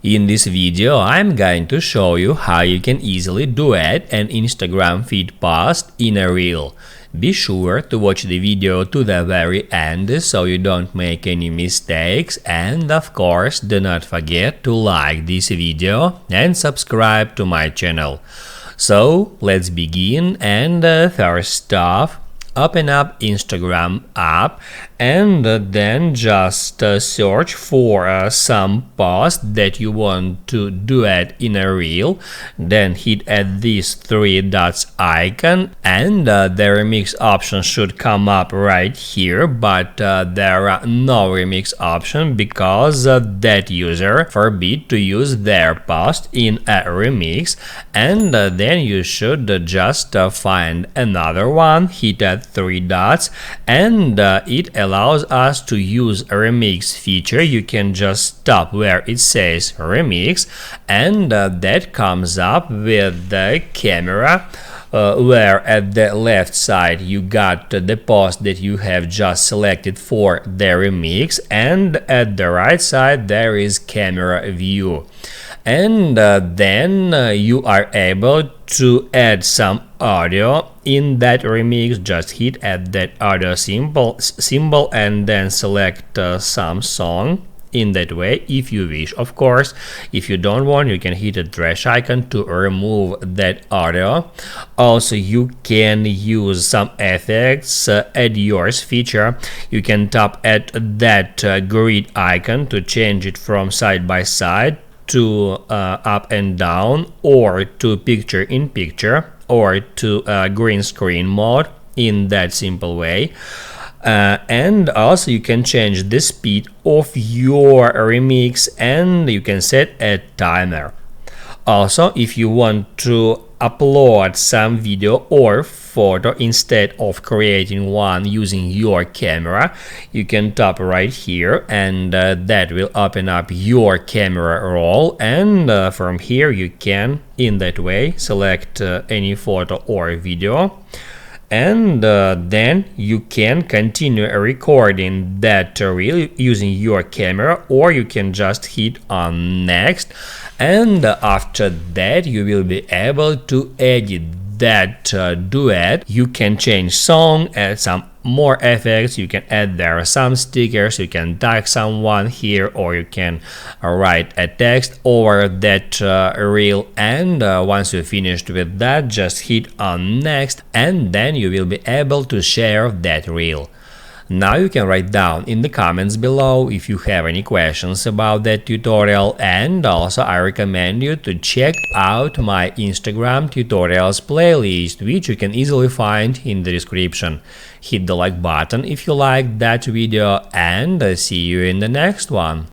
In this video, I'm going to show you how you can easily duet an Instagram feed post in a reel. Be sure to watch the video to the very end so you don't make any mistakes, and of course do not forget to like this video and subscribe to my channel. So let's begin, and first off, open up Instagram app and then just search for some post that you want to duet in a reel. Then hit at this three dots icon, and the remix option should come up right here, but there are no remix option because that user forbid to use their post in a remix. And then you should just find another one, hit at three dots, and it allows us to use a remix feature. You can just stop where it says remix, and that comes up with the camera, where at the left side you got the post that you have just selected for the remix, and at the right side there is camera view. And then you are able to add some audio in that remix. Just hit at that audio symbol and then select some song in that way, if you wish. Of course, if you don't want, you can hit the trash icon to remove that audio. Also, you can use some effects at yours feature. You can tap at that grid icon to change it from side by side to up and down, or to picture in picture, or to green screen mode in that simple way. And also you can change the speed of your remix, and you can set a timer. Also, if you want to upload some video or photo instead of creating one using your camera, you can tap right here, and that will open up your camera roll, and from here you can in that way select any photo or video, and then you can continue recording that reel using your camera, or you can just hit on next, and after that you will be able to edit that duet. You can change song, add some more effects, you can add there some stickers, you can tag someone here, or you can write a text over that reel, and once you're finished with that, just hit on next, and then you will be able to share that reel. Now you can write down in the comments below if you have any questions about that tutorial, and also I recommend you to check out my Instagram tutorials playlist, which you can easily find in the description. Hit the like button if you liked that video, and see you in the next one.